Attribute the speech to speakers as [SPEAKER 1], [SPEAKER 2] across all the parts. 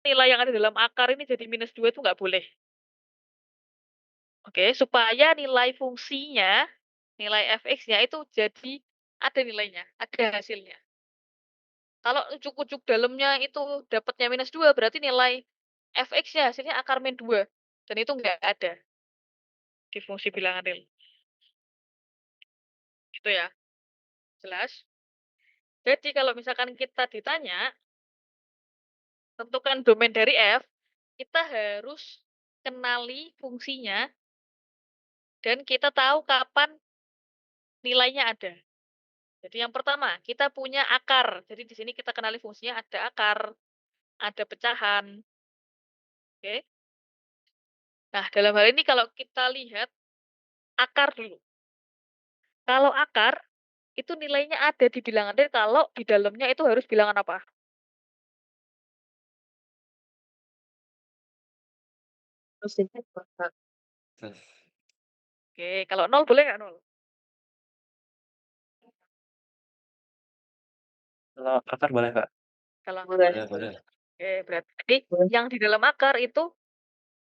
[SPEAKER 1] nilai yang ada dalam akar ini jadi -2 itu nggak boleh. Oke, supaya nilai fungsinya, nilai fx-nya itu jadi ada nilainya, ada hasilnya. Kalau ujuk-ujuk dalamnya itu dapatnya -2 berarti nilai fx-nya hasilnya akar -2 dan itu nggak ada di fungsi bilangan real. Gitu ya, jelas? Jadi kalau misalkan kita ditanya, tentukan domain dari F, kita harus kenali fungsinya dan kita tahu kapan nilainya ada. Jadi yang pertama, kita punya akar. Jadi di sini kita kenali fungsinya ada akar, ada pecahan. Oke. Nah, dalam hal ini kalau kita lihat akar dulu. Kalau akar itu nilainya ada di bilangan real kalau di dalamnya itu harus bilangan apa?
[SPEAKER 2] Positif, Kak.
[SPEAKER 1] Oke, kalau nol boleh nggak nol?
[SPEAKER 3] Kalau akar boleh, Kak?
[SPEAKER 1] Kalau
[SPEAKER 2] Boleh.
[SPEAKER 3] Boleh boleh.
[SPEAKER 1] oke, berarti
[SPEAKER 2] Boleh.
[SPEAKER 1] yang di dalam akar itu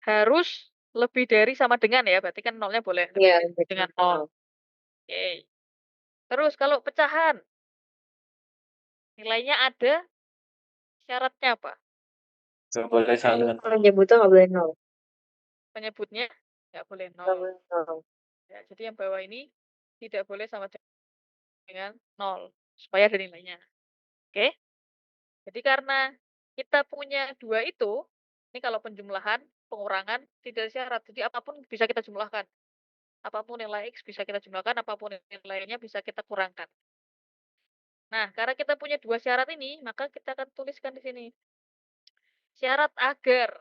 [SPEAKER 1] harus lebih dari sama dengan ya, berarti kan nolnya boleh lebih
[SPEAKER 2] Iya,
[SPEAKER 1] dengan
[SPEAKER 2] betul.
[SPEAKER 1] nol. Oke. Terus kalau pecahan, nilainya ada, syaratnya apa?
[SPEAKER 3] Nggak boleh sama dengan
[SPEAKER 2] Penyebutnya nggak boleh nol.
[SPEAKER 1] Penyebutnya nggak boleh
[SPEAKER 2] Nggak
[SPEAKER 1] nol.
[SPEAKER 2] boleh nol.
[SPEAKER 1] Ya, jadi yang bawah ini tidak boleh sama dengan nol, supaya ada nilainya. Oke? Jadi karena kita punya dua itu, ini kalau penjumlahan, pengurangan, tidak ada syarat. Jadi apapun bisa kita jumlahkan. Apapun nilai X bisa kita jumlahkan, apapun nilainya bisa kita kurangkan. Nah, karena kita punya dua syarat ini, maka kita akan tuliskan di sini. Syarat agar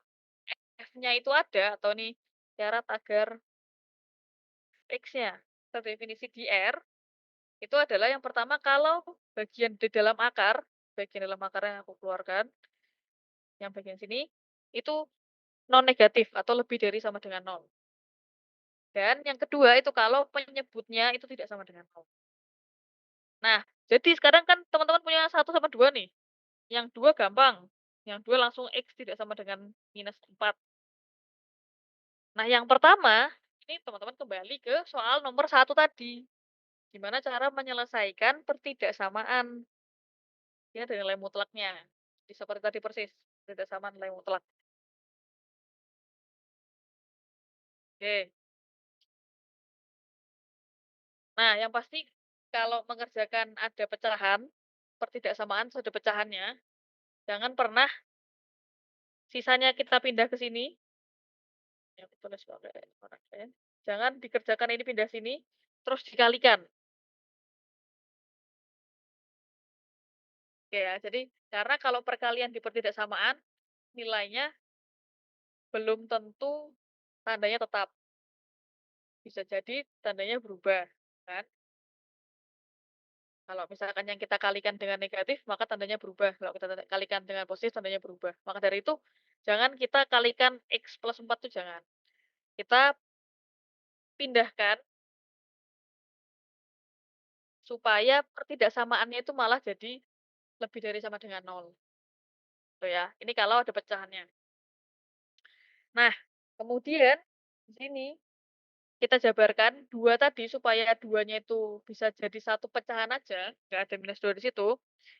[SPEAKER 1] F-nya itu ada, atau nih, syarat agar X-nya terdefinisi di R, itu adalah yang pertama kalau bagian di dalam akar, bagian dalam akar yang aku keluarkan, yang bagian sini, itu non negatif atau lebih dari sama dengan nol. Dan yang kedua itu kalau penyebutnya itu tidak sama dengan nol. Nah, jadi sekarang kan teman-teman punya 1 sama 2 nih. Yang 2 gampang. Yang 2 langsung X tidak sama dengan -4. Nah, yang pertama, ini teman-teman kembali ke soal nomor 1 tadi. Gimana cara menyelesaikan pertidaksamaan. Ini ada nilai mutlaknya. Seperti tadi persis, pertidaksamaan nilai mutlak. Oke. Nah, yang pasti kalau mengerjakan ada pecahan, pertidaksamaan sudah pecahannya, jangan pernah sisanya kita pindah ke sini. Ya, aku tulis pakai warna oranye. Jangan dikerjakan ini pindah sini, terus dikalikan. Oke ya, jadi karena kalau perkalian di pertidaksamaan, nilainya belum tentu tandanya tetap. Bisa jadi tandanya berubah, kan? Kalau misalkan yang kita kalikan dengan negatif, maka tandanya berubah. Kalau kita kalikan dengan positif, tandanya berubah. Maka dari itu, jangan kita kalikan X plus 4 itu jangan. Kita pindahkan supaya pertidaksamaannya itu malah jadi lebih dari sama dengan nol. Tuh ya, ini kalau ada pecahannya. Nah, kemudian di sini kita jabarkan 2 tadi supaya duanya itu bisa jadi satu pecahan aja, nggak ada -2 di situ.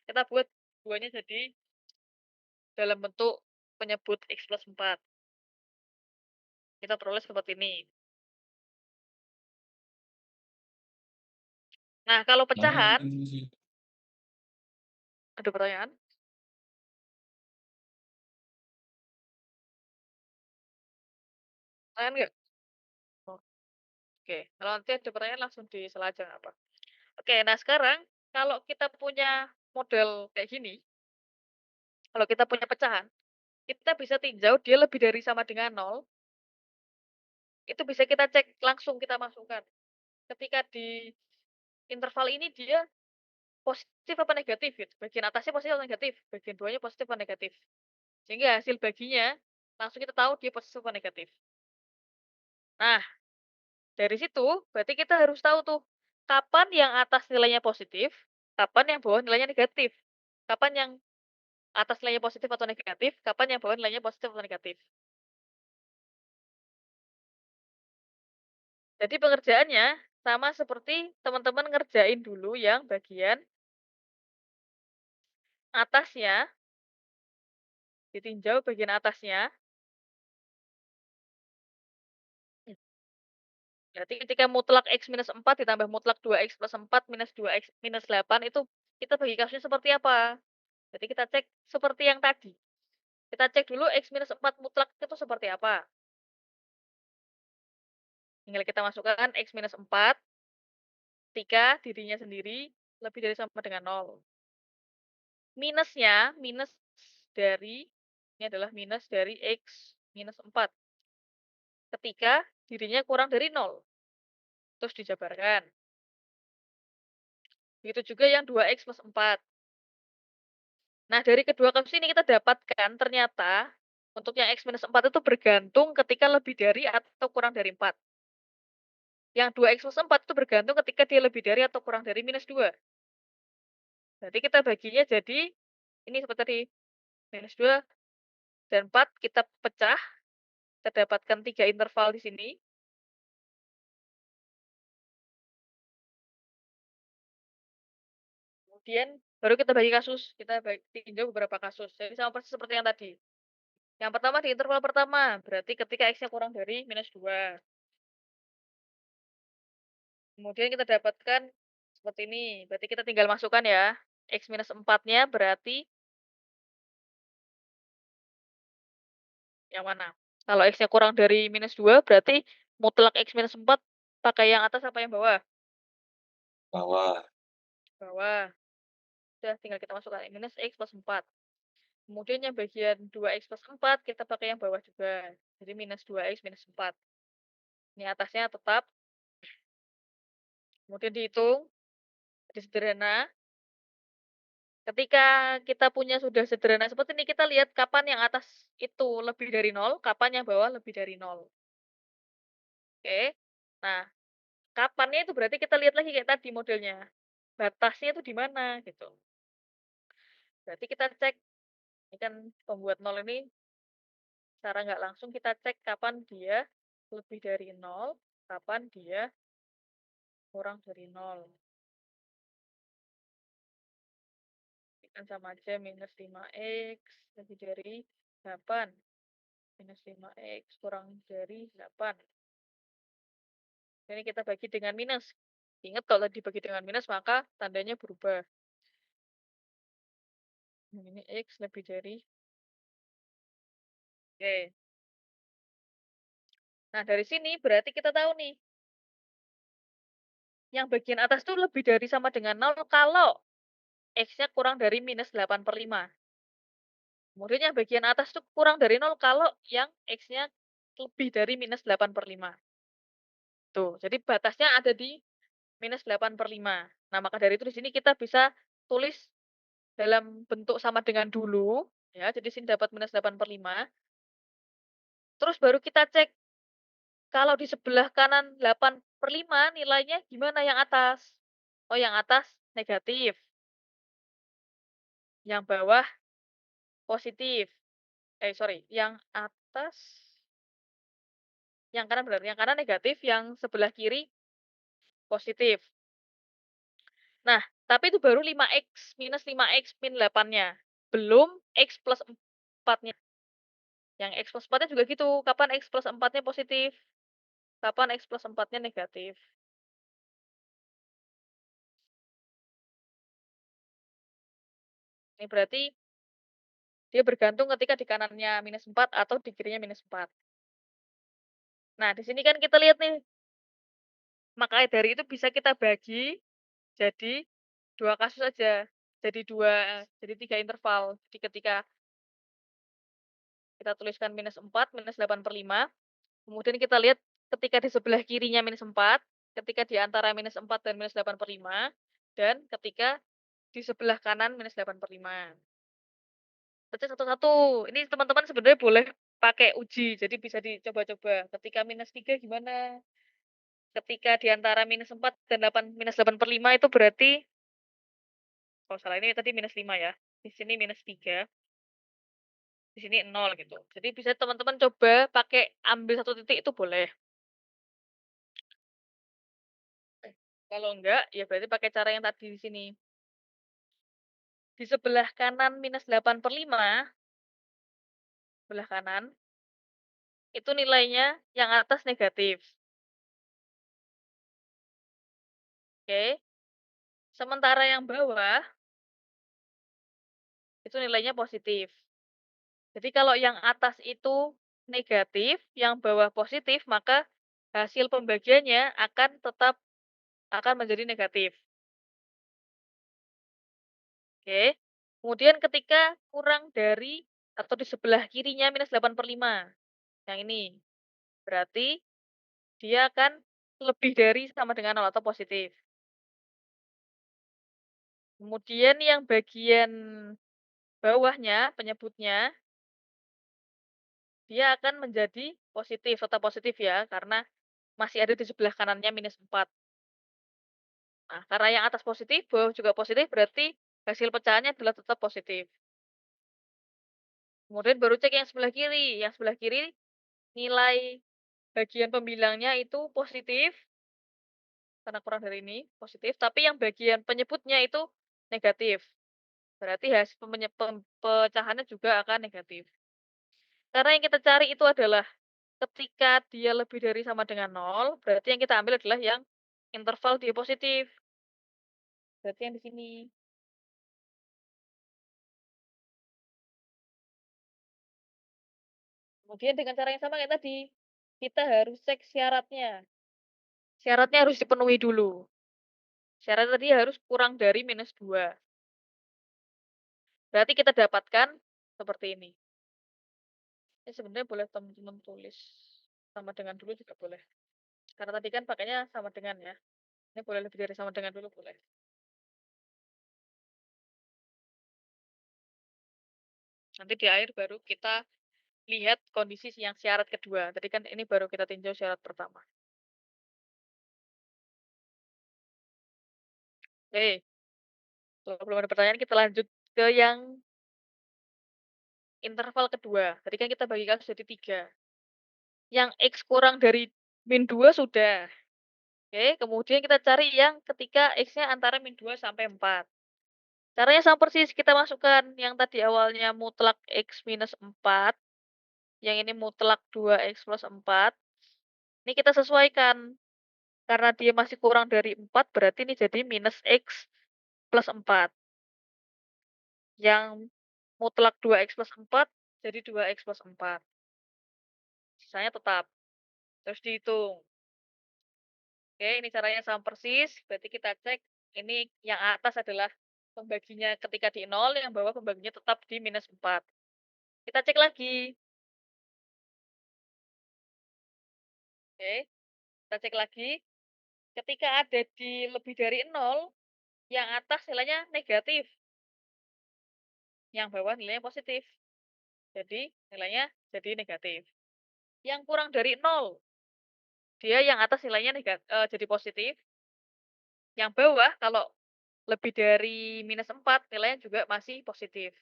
[SPEAKER 1] Kita buat duanya jadi dalam bentuk penyebut X plus 4. Kita peroleh seperti ini. Nah, kalau pecahan, ada pertanyaan? Pertanyaan nggak? Oh, oke. Kalau nanti ada pertanyaan langsung di sela aja nggak apa. Oke, nah sekarang kalau kita punya model kayak gini, kalau kita punya pecahan, kita bisa tinjau dia lebih dari sama dengan nol, itu bisa kita cek langsung kita masukkan. Ketika di interval ini dia positif apa negatif gitu. Bagian atasnya positif atau negatif, bagian bawahnya positif atau negatif. Sehingga hasil baginya langsung kita tahu dia positif atau negatif. Nah, dari situ berarti kita harus tahu tuh kapan yang atas nilainya positif, kapan yang bawah nilainya negatif. Kapan yang atas nilainya positif atau negatif, kapan yang bawah nilainya positif atau negatif. Jadi pengerjaannya sama seperti teman-teman ngerjain dulu yang bagian atasnya, ditinjau bagian atasnya. Berarti ketika mutlak X minus 4 ditambah mutlak 2X plus 4 minus 2X minus 8 itu kita bagi kasusnya seperti apa? Jadi kita cek seperti yang tadi. Kita cek dulu X minus 4 mutlak itu seperti apa. Tinggal kita masukkan X minus 4 ketika dirinya sendiri lebih dari sama dengan 0. Minusnya, minus dari, ini adalah minus dari X minus 4. Ketika dirinya kurang dari 0. Terus dijabarkan. Begitu juga yang 2X plus 4. Nah, dari kedua kasus ini kita dapatkan ternyata untuk yang X minus 4 itu bergantung ketika lebih dari atau kurang dari 4. Yang 2X plus 4 itu bergantung ketika dia lebih dari atau kurang dari minus 2. Berarti kita baginya jadi, ini seperti tadi, minus 2 dan 4 kita pecah, kita dapatkan 3 interval di sini. Kemudian baru kita bagi kasus, kita tinjau beberapa kasus. Jadi sama persis seperti yang tadi. Yang pertama di interval pertama, berarti ketika X-nya kurang dari minus 2. Kemudian kita dapatkan seperti ini. Berarti kita tinggal masukkan ya. X minus 4-nya berarti yang mana? Kalau X-nya kurang dari minus 2, berarti mutlak X minus 4 pakai yang atas apa yang bawah?
[SPEAKER 3] Bawah.
[SPEAKER 1] Bawah. Udah, tinggal kita masukkan minus X plus 4. Kemudian yang bagian 2X plus 4, kita pakai yang bawah juga. Jadi minus 2X minus 4. Ini atasnya tetap. Kemudian dihitung. Jadi sederhana. Ketika kita punya sudah sederhana seperti ini, kita lihat kapan yang atas itu lebih dari 0, kapan yang bawah lebih dari 0. Oke. Nah, kapannya itu berarti kita lihat lagi kayak tadi modelnya. Batasnya itu di mana gitu. Berarti kita cek, ini kan pembuat 0 ini secara nggak langsung kita cek kapan dia lebih dari 0, kapan dia kurang dari 0. Ini kan sama aja minus 5X lebih dari 8. Minus 5X kurang dari 8. Ini kita bagi dengan minus. Ingat kalau tadi bagi dengan minus, maka tandanya berubah. Ini X lebih dari. Oke. Nah, dari sini berarti kita tahu nih. Yang bagian atas itu lebih dari sama dengan 0 kalau X-nya kurang dari minus 8/5. Kemudian yang bagian atas itu kurang dari 0 kalau yang X-nya lebih dari minus 8/5. Tuh, jadi batasnya ada di minus 8/5. Nah, maka dari itu di sini kita bisa tulis dalam bentuk sama dengan dulu. Ya, jadi sini dapat minus 8/5. Terus baru kita cek, kalau di sebelah kanan 8/5 nilainya gimana yang atas? Oh, yang atas negatif. Yang bawah positif. Sorry, yang atas, yang kanan benar, yang kanan negatif, yang sebelah kiri positif. Nah, tapi itu baru 5X minus 5X min 8-nya. Belum X plus 4-nya. Yang X plus 4-nya juga gitu. Kapan X plus 4-nya positif? Kapan X plus 4-nya negatif? Ini berarti dia bergantung ketika di kanannya minus 4 atau di kirinya minus 4. Nah, di sini kan kita lihat nih. Makanya dari itu bisa kita bagi jadi 2 kasus aja. Jadi 3 interval. Jadi ketika kita tuliskan minus 4, minus 8/5. Kemudian kita lihat ketika di sebelah kirinya minus 4, ketika di antara minus 4 dan minus 8/5, dan ketika di sebelah kanan minus 8/5. Baca satu-satu. Ini teman-teman sebenarnya boleh pakai uji, jadi bisa dicoba-coba. Ketika minus 3 gimana? Ketika di antara minus 4 dan minus 8/5 itu berarti, kalau salah ini tadi minus 5 ya. Di sini minus 3. di sini 0 gitu. Jadi bisa teman-teman coba pakai ambil satu titik itu boleh. Kalau enggak, ya berarti pakai cara yang tadi di sini. Di sebelah kanan -8/5, sebelah kanan, itu nilainya yang atas negatif. Oke. Sementara yang bawah, itu nilainya positif. Jadi kalau yang atas itu negatif, yang bawah positif, maka hasil pembagiannya akan menjadi negatif. Oke. Kemudian ketika kurang dari atau di sebelah kirinya -8/5, yang ini, berarti dia akan lebih dari sama dengan 0 atau positif. Kemudian yang bagian bawahnya, penyebutnya, dia akan menjadi positif, tetap positif ya, karena masih ada di sebelah kanannya -4. Nah, karena yang atas positif, bawah juga positif, berarti hasil pecahannya adalah tetap positif. Kemudian baru cek yang sebelah kiri. Yang sebelah kiri nilai bagian pembilangnya itu positif, karena kurang dari ini, positif, tapi yang bagian penyebutnya itu negatif. Berarti hasil pecahannya juga akan negatif. Karena yang kita cari itu adalah ketika dia lebih dari sama dengan 0, berarti yang kita ambil adalah yang interval dia positif. Berarti yang di sini. Kemudian dengan cara yang sama kayak tadi, kita harus cek syaratnya. Syaratnya harus dipenuhi dulu. Syarat tadi harus kurang dari -2. Berarti kita dapatkan seperti ini. Ini sebenarnya boleh teman-teman tulis sama dengan dulu juga boleh. Karena tadi kan pakainya sama dengan ya. Ini boleh lebih dari sama dengan dulu boleh. Nanti di akhir baru kita lihat kondisi yang syarat kedua. Tadi kan ini baru kita tinjau syarat pertama. Oke, kalau belum ada pertanyaan kita lanjut ke yang interval kedua. Tadi kan kita bagi kasus jadi 3. Yang X kurang dari -2 sudah. Oke, kemudian kita cari yang ketika X-nya antara -2 sampai 4. Caranya sama persis, kita masukkan yang tadi awalnya mutlak X minus 4, yang ini mutlak 2X plus 4. Ini kita sesuaikan. Karena dia masih kurang dari 4, berarti ini jadi minus X plus 4. Yang mutlak 2X plus 4 jadi 2X plus 4. Sisanya tetap. Terus dihitung. Oke, ini caranya sama persis. Berarti kita cek, ini yang atas adalah pembaginya ketika di 0, yang bawah pembaginya tetap di -4. Kita cek lagi. Oke, kita cek lagi. Ketika ada di lebih dari 0, yang atas nilainya negatif. Yang bawah nilainya positif. Jadi nilainya jadi negatif. Yang kurang dari 0, dia yang atas nilainya jadi positif. Yang bawah kalau lebih dari -4, nilainya juga masih positif.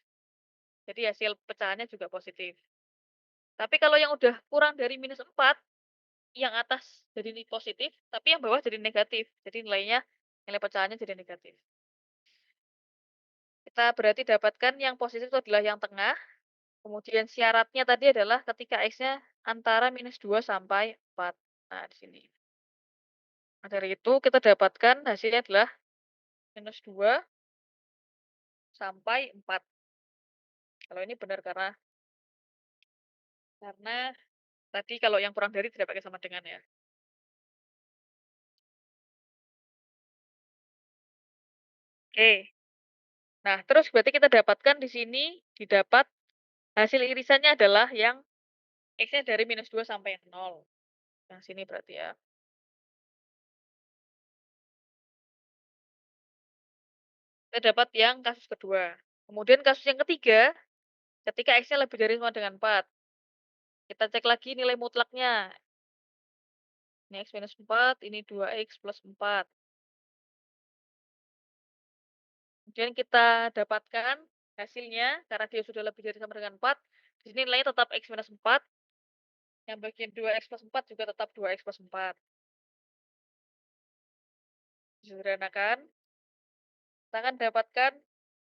[SPEAKER 1] Jadi hasil pecahannya juga positif. Tapi kalau yang udah kurang dari -4, yang atas jadi positif, tapi yang bawah jadi negatif. Jadi nilai pecahannya jadi negatif. Kita berarti dapatkan yang positif itu adalah yang tengah. Kemudian syaratnya tadi adalah ketika X-nya antara -2 sampai 4. Nah, di sini. Nah, dari itu kita dapatkan hasilnya adalah -2 sampai 4. Kalau ini benar karena tadi kalau yang kurang dari tidak pakai sama dengan ya. Oke. Nah, terus berarti kita dapatkan di sini didapat hasil irisannya adalah yang X-nya dari -2 sampai 0. Yang sini berarti ya. Kita dapat yang kasus kedua. Kemudian kasus yang ketiga, ketika X-nya lebih dari sama dengan 4. Kita cek lagi nilai mutlaknya. Ini X minus 4, ini 2X plus 4. Kemudian kita dapatkan hasilnya, karena dia sudah lebih dari sama dengan 4, Di sini nilainya tetap X minus 4, yang bagian 2X plus 4 juga tetap 2X plus 4. Disederhanakan, kita akan dapatkan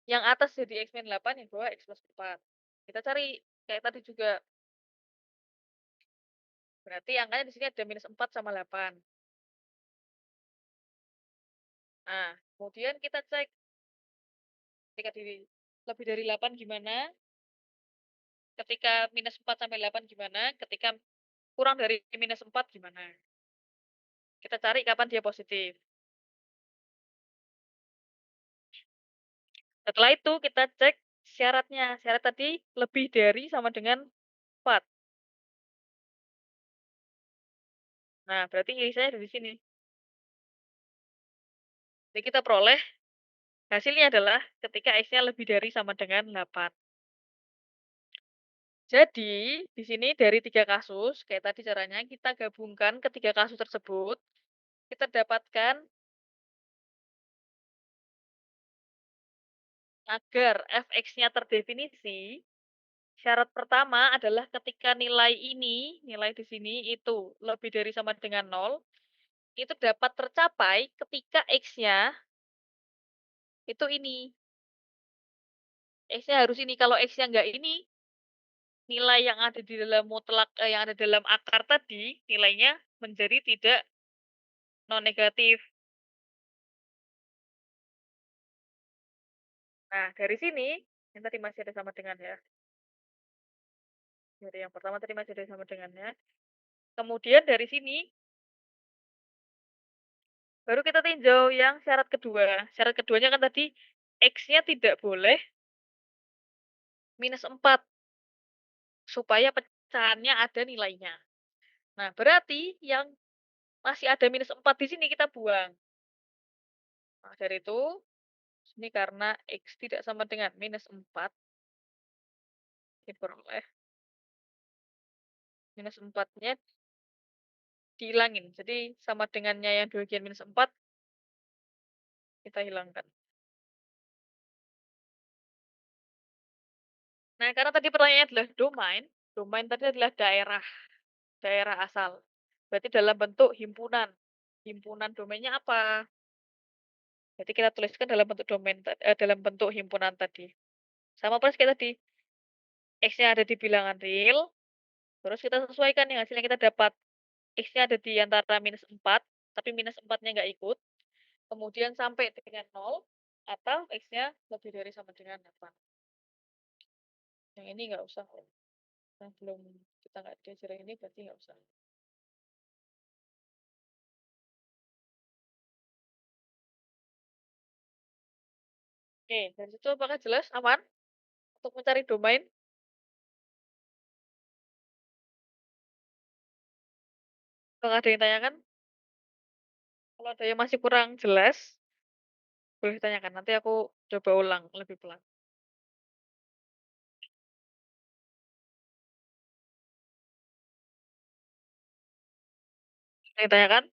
[SPEAKER 1] yang atas jadi X min 8, yang bawah X plus 4. Kita cari kayak tadi juga. Berarti angkanya di sini ada minus 4 sama 8. Nah, kemudian kita cek ketika lebih dari 8 gimana, ketika minus 4 sampai 8 gimana, ketika kurang dari minus 4 gimana. Kita cari kapan dia positif. Setelah itu kita cek syaratnya. Syarat tadi lebih dari sama dengan 4. Nah, berarti irisannya ada di sini. Jadi kita peroleh hasilnya adalah ketika X-nya lebih dari sama dengan 8. Jadi, di sini dari 3 kasus, kayak tadi caranya, kita gabungkan ketiga kasus tersebut, kita dapatkan agar fx-nya terdefinisi, syarat pertama adalah ketika nilai ini, nilai di sini itu lebih dari sama dengan 0, itu dapat tercapai ketika x-nya itu ini. X-nya harus ini. Kalau x-nya nggak ini, nilai yang ada di dalam mutlak, yang ada dalam akar tadi, nilainya menjadi tidak non-negatif. Nah, dari sini, yang tadi masih ada sama dengan ya. Dari yang pertama tadi masih ada sama dengannya. Kemudian dari sini, baru kita tinjau yang syarat kedua. Syarat keduanya kan tadi, X-nya tidak boleh minus 4. Supaya pecahannya ada nilainya. Nah, berarti yang masih ada minus 4 di sini kita buang. Nah, dari itu, ini karena X tidak sama dengan minus 4, diperoleh minus 4-nya dihilangin. Jadi, sama dengannya yang bagian minus 4, kita hilangkan. Nah, karena tadi pertanyaannya adalah domain, domain tadi adalah daerah asal. Berarti dalam bentuk himpunan. Himpunan domainnya apa? Jadi kita tuliskan dalam bentuk dalam bentuk himpunan tadi. Sama persis kayak tadi. X-nya ada di bilangan real, terus kita sesuaikan yang hasilnya kita dapat. X-nya ada di antara minus 4, tapi minus 4-nya nggak ikut. Kemudian sampai dengan 0, atau X-nya lebih dari sama dengan 8. Yang ini nggak usah. Nah, belum kita nggak diajar ini, berarti nggak usah. Oke, dari situ apakah jelas? Aman? Untuk mencari domain? Apakah ada yang tanyakan? Kalau ada yang masih kurang jelas, boleh ditanyakan. Nanti aku coba ulang lebih pelan. Ada yang tanyakan?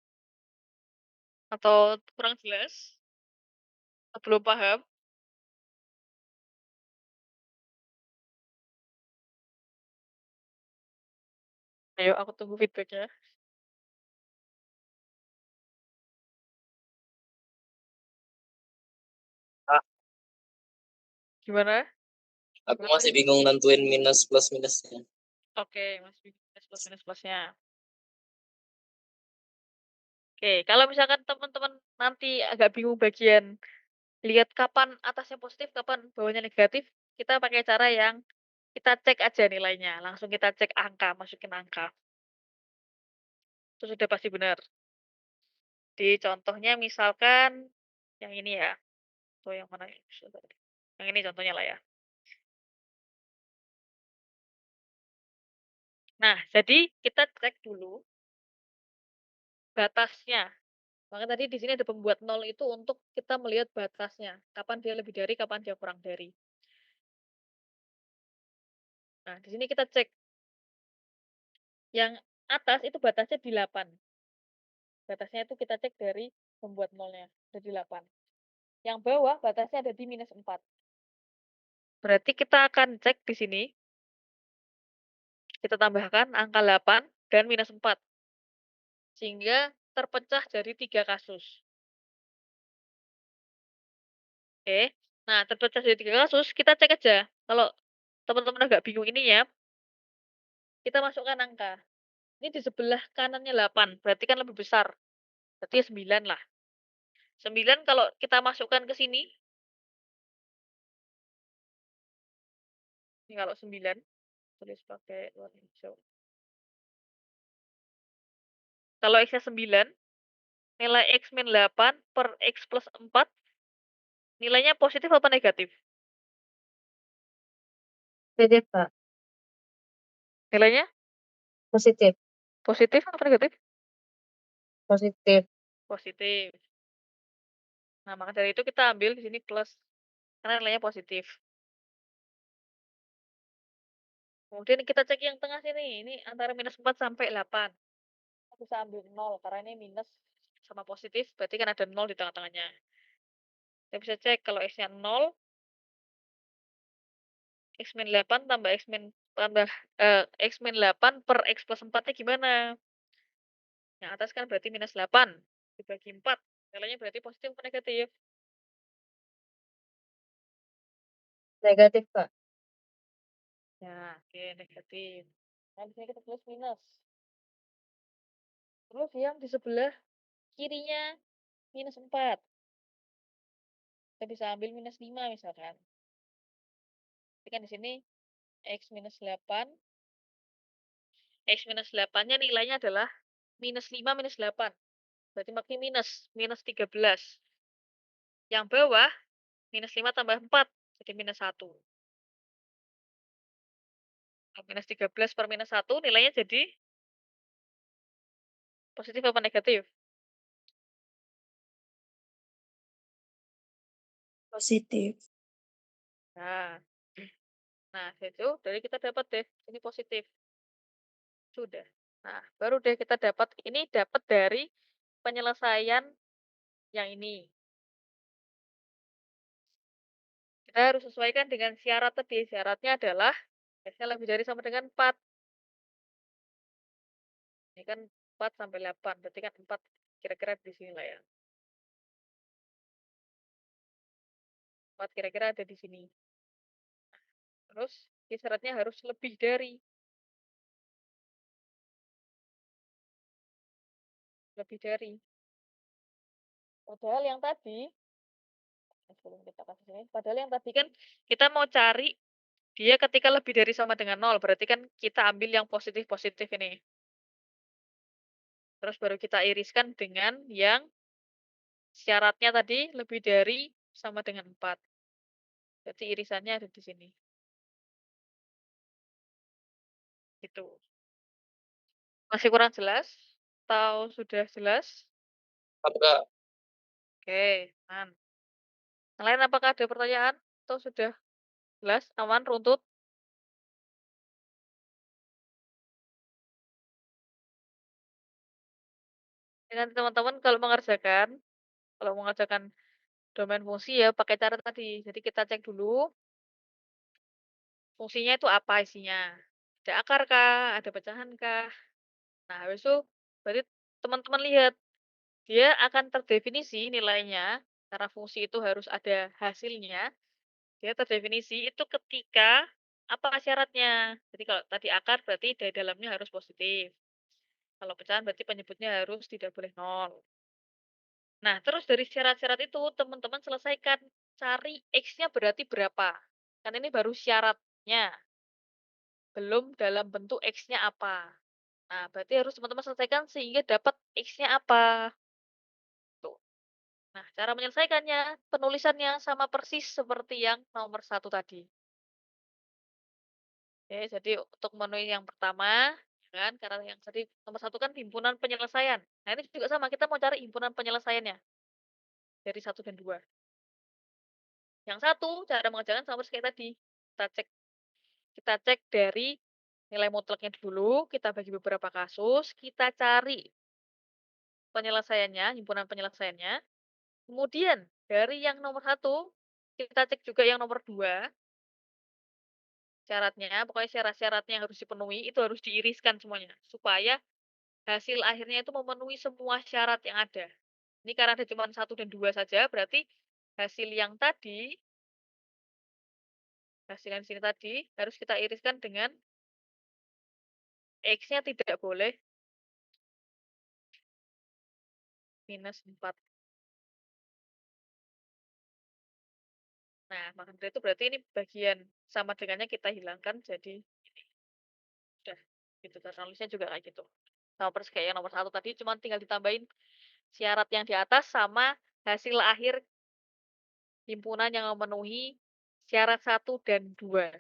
[SPEAKER 1] Atau kurang jelas? Atau belum paham? Ayo, aku tunggu feedbacknya.
[SPEAKER 3] Ah,
[SPEAKER 1] Gimana?
[SPEAKER 3] aku
[SPEAKER 1] Gimana
[SPEAKER 3] masih
[SPEAKER 1] tadi?
[SPEAKER 3] bingung nentuin minus plus minusnya.
[SPEAKER 1] Oke, Mas minus plusnya. Oke, kalau misalkan teman-teman nanti agak bingung bagian lihat kapan atasnya positif, kapan bawahnya negatif, kita pakai cara yang kita cek aja nilainya. Langsung kita cek angka, masukin angka. Itu sudah pasti benar. Di contohnya misalkan yang ini ya. Atau yang mana? Yang ini contohnya lah ya. Nah, jadi kita cek dulu batasnya. Maka tadi di sini ada pembuat nol itu untuk kita melihat batasnya. Kapan dia lebih dari, kapan dia kurang dari. Nah, di sini kita cek. Yang atas itu batasnya di 8. Batasnya itu kita cek dari pembuat nolnya. Ada di 8. Yang bawah batasnya ada di minus 4. Berarti kita akan cek di sini. kita tambahkan angka 8 dan minus 4. Sehingga terpecah jadi 3 kasus. Oke. Nah, terpecah jadi 3 kasus, kita cek aja. Kalau teman-teman agak bingung ini ya, kita masukkan angka. Ini di sebelah kanannya 8, berarti kan lebih besar. Berarti 9 lah. 9 kalau kita masukkan ke sini, ini kalau 9, tulis pakai warna hijau. Kalau X-nya 9, nilai X min 8 per X plus 4, nilainya positif atau negatif?
[SPEAKER 2] Positif, Kak.
[SPEAKER 1] Nilainya
[SPEAKER 2] Positif.
[SPEAKER 1] positif atau negatif?
[SPEAKER 2] Positif.
[SPEAKER 1] Positif. Nah, maka dari itu kita ambil di sini plus, karena nilainya positif. Kemudian kita cek yang tengah sini, ini antara minus 4 sampai 8. Kita bisa ambil 0, karena ini minus sama positif, berarti kan ada 0 di tengah-tengahnya. Kita bisa cek kalau X-nya 0, X min 8 tambah X min 8 per X plus 4-nya gimana? Yang atas kan berarti minus 8, dibagi 4, nilainya berarti positif atau negatif?
[SPEAKER 2] Negatif, Kak.
[SPEAKER 1] Ya, oke, negatif. Nah, di sini kita tulis minus. Terus yang di sebelah kirinya minus 4. Kita bisa ambil minus 5 misalkan. Tapi kan di sini X minus 8, X minus 8-nya nilainya adalah minus 5 minus 8. Berarti makin minus, minus 13. Yang bawah, minus 5 tambah 4, jadi minus 1. Minus 13 per minus 1, nilainya jadi positif apa negatif?
[SPEAKER 2] Positif.
[SPEAKER 1] Nah, nah itu dari kita dapat deh, ini positif. Sudah. Nah, baru deh kita dapat, ini dapat dari penyelesaian yang ini. Kita harus sesuaikan dengan syarat tadi. Syaratnya adalah S-nya lebih dari sama dengan 4. Ini kan 4 sampai 8, berarti kan 4 kira-kira di sini lah ya. 4 kira-kira ada di sini. Terus syaratnya harus lebih dari. Lebih dari. Padahal yang tadi, sebelum kita kasih sini, padahal yang tadi kan kita mau cari dia ketika lebih dari sama dengan 0, berarti kan kita ambil yang positif-positif ini. Terus baru kita iriskan dengan yang syaratnya tadi lebih dari sama dengan 4. Berarti irisannya ada di sini. Gitu. Masih kurang jelas? Atau sudah jelas?
[SPEAKER 3] Apakah
[SPEAKER 1] Oke, aman. Yang lain apakah ada pertanyaan? Atau sudah jelas, aman, runtut? Ya, nanti teman-teman kalau mengerjakan domain fungsi ya pakai cara tadi. Jadi kita cek dulu fungsinya itu apa isinya. Ada akar kah? Ada pecahan kah? Nah, habis itu berarti teman-teman lihat dia akan terdefinisi nilainya karena fungsi itu harus ada hasilnya. Dia terdefinisi itu ketika apa syaratnya. Jadi kalau tadi akar berarti dari dalamnya harus positif. Kalau pecahan berarti penyebutnya harus tidak boleh nol. Nah, terus dari syarat-syarat itu teman-teman selesaikan cari X-nya berarti berapa. Kan ini baru syaratnya, belum dalam bentuk X-nya apa. Nah, berarti harus teman-teman selesaikan sehingga dapat X-nya apa. Tuh. Nah, cara menyelesaikannya, penulisannya sama persis seperti yang nomor 1 tadi. Oke, jadi untuk memenuhi yang pertama, ya kan, karena yang tadi nomor 1 kan himpunan penyelesaian. Nah, ini juga sama, kita mau cari himpunan penyelesaiannya dari 1 dan 2. Yang satu, cara mengerjakan sama seperti tadi. Kita cek dari nilai mutlaknya dulu, kita bagi beberapa kasus, kita cari penyelesaiannya, himpunan penyelesaiannya. Kemudian dari yang nomor 1, kita cek juga yang nomor 2. syaratnya, pokoknya syarat-syaratnya yang harus dipenuhi itu harus diiriskan semuanya, supaya hasil akhirnya itu memenuhi semua syarat yang ada. Ini karena ada cuma 1 dan 2 saja, berarti hasil yang tadi, hasil yang di sini tadi, harus kita iriskan dengan X-nya tidak boleh minus 4. Nah, maka dari itu berarti ini bagian sama dengannya kita hilangkan jadi ini. Udah, gitu. Dan nulisnya juga kayak gitu. Sama persis kayak yang nomor 1 tadi, cuma tinggal ditambahin syarat yang di atas sama hasil akhir himpunan yang memenuhi syarat 1 dan 2.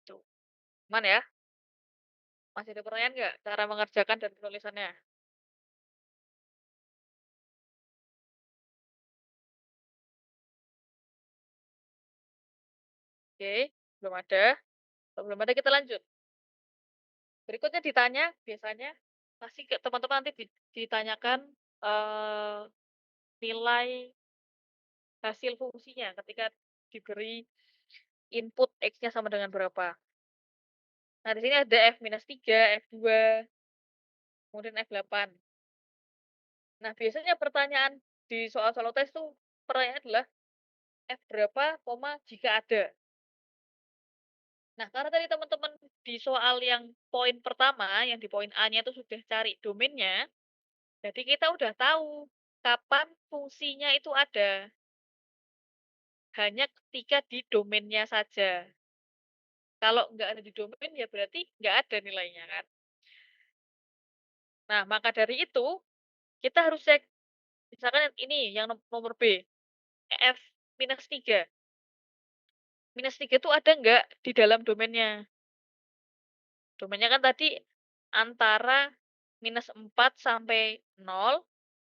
[SPEAKER 1] Tuh. Aman ya? Masih ada pertanyaan nggak cara mengerjakan dan penulisannya? Oke, belum ada. Kalau belum ada kita lanjut. Berikutnya ditanya, biasanya pasti ke teman-teman nanti ditanyakan eh, nilai hasil fungsinya ketika diberi input X-nya sama dengan berapa. Nah, di sini ada F-3, F2, kemudian F8. Nah, biasanya pertanyaan di soal-soal tes tuh pertanyaan adalah F berapa, koma jika ada. Nah, karena tadi teman-teman di soal yang poin pertama, yang di poin A-nya itu sudah cari domainnya, jadi kita udah tahu kapan fungsinya itu ada. Hanya ketika di domainnya saja. Kalau nggak ada di domain, ya berarti nggak ada nilainya kan. Nah, maka dari itu, kita harus cek, misalkan ini yang nomor B, F minus 3. Minus 3 itu ada nggak di dalam domainnya? Domainnya kan tadi antara minus 4 sampai 0,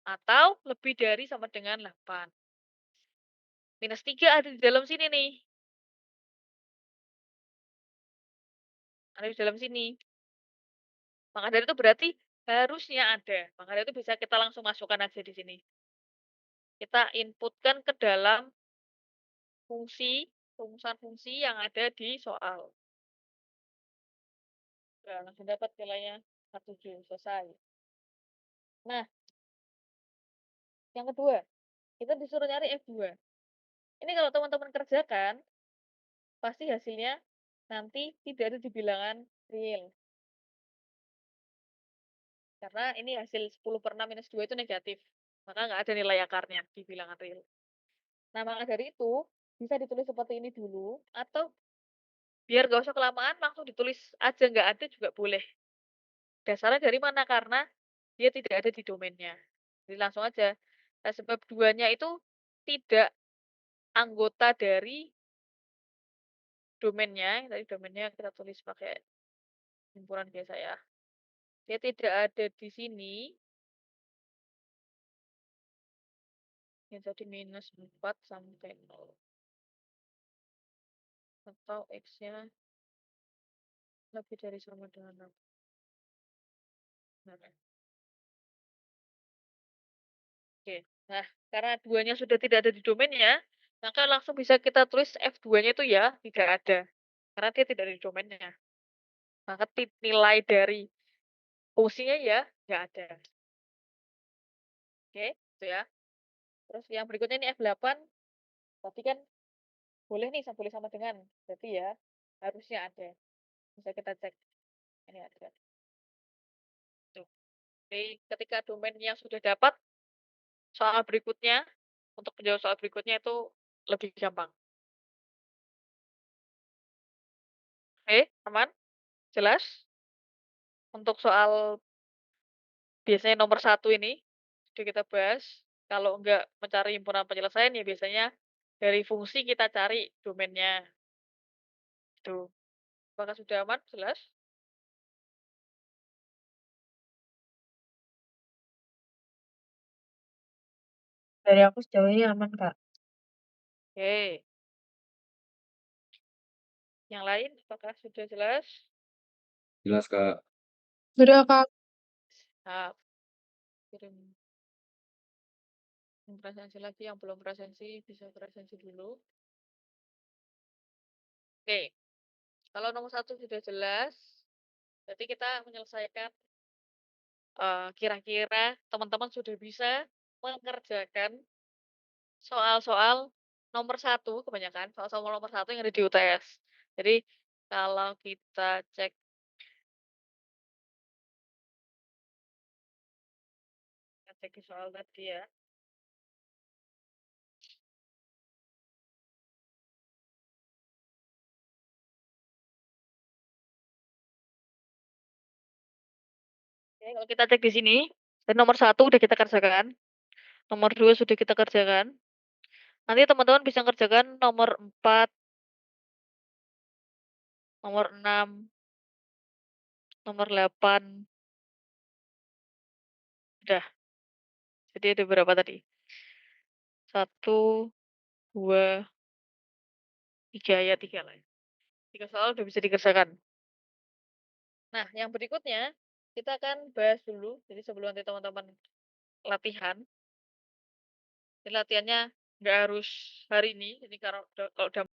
[SPEAKER 1] atau lebih dari sama dengan 8. Minus 3 ada di dalam sini nih. Ada di dalam sini. Maka dari itu berarti harusnya ada. Maka dari itu bisa kita langsung masukkan aja di sini. Kita inputkan ke dalam rumusan fungsi yang ada di soal. Nah, langsung dapat nilainya 47, selesai. Nah, yang kedua, kita disuruh nyari F2. Ini kalau teman-teman kerjakan, pasti hasilnya nanti tidak ada di bilangan real. Karena ini hasil 10/6 minus 2 itu negatif. Maka nggak ada nilai akarnya di bilangan real. Nah, maka dari itu, bisa ditulis seperti ini dulu, atau biar gak usah kelamaan, langsung ditulis aja nggak ada juga boleh. Dasarnya dari mana? Karena dia tidak ada di domainnya. Jadi langsung aja. Nah, sebab duanya itu tidak anggota dari domainnya. Tadi domainnya kita tulis pakai himpunan biasa ya. Dia tidak ada di sini. Yang jadi minus 4 sampai 0. Atau X-nya lebih dari sama dengan 6. Nah, oke. Nah, karena duanya sudah tidak ada di domainnya, maka langsung bisa kita tulis F2-nya itu ya tidak ada. Karena dia tidak ada di domainnya. Maka nilai dari fungsinya ya nggak ada. Oke, itu ya. Terus yang berikutnya ini F8. Tadi kan boleh nih, boleh sama dengan. Berarti ya harusnya ada. Bisa kita cek. Ini ada. Tuh. Jadi ketika domainnya sudah dapat, soal berikutnya, untuk menjawab soal berikutnya itu lebih gampang. Oke, aman? Jelas? Untuk soal biasanya nomor 1 ini, sudah kita bahas. Kalau enggak mencari himpunan penyelesaian, ya biasanya dari fungsi kita cari domainnya. Itu. Apakah sudah aman? Jelas?
[SPEAKER 2] Dari aku sejauh ini aman, Kak.
[SPEAKER 1] Oke. Yang lain, apakah sudah jelas?
[SPEAKER 3] Jelas, Kak.
[SPEAKER 2] Sudah, Kak.
[SPEAKER 1] Nah, kirim presensi lagi. Yang belum presensi, bisa presensi dulu. Oke, kalau nomor satu sudah jelas, berarti kita menyelesaikan, kira-kira teman-teman sudah bisa mengerjakan soal-soal nomor satu kebanyakan, soal-soal nomor satu yang ada di UTS. Jadi, kalau kita cek di soal tadi ya. Oke, kalau kita cek di sini, dan nomor satu udah kita kerjakan, nomor 2 sudah kita kerjakan. Nanti teman-teman bisa kerjakan nomor 4, nomor 6, nomor 8, udah. Jadi ada berapa tadi? 1, 2, 3 ya, 3 lah ya. 3 soal udah bisa dikerjakan. Nah, yang berikutnya, kita akan bahas dulu, jadi sebelum nanti teman-teman latihan, ini latihannya nggak harus hari ini, jadi kalau udah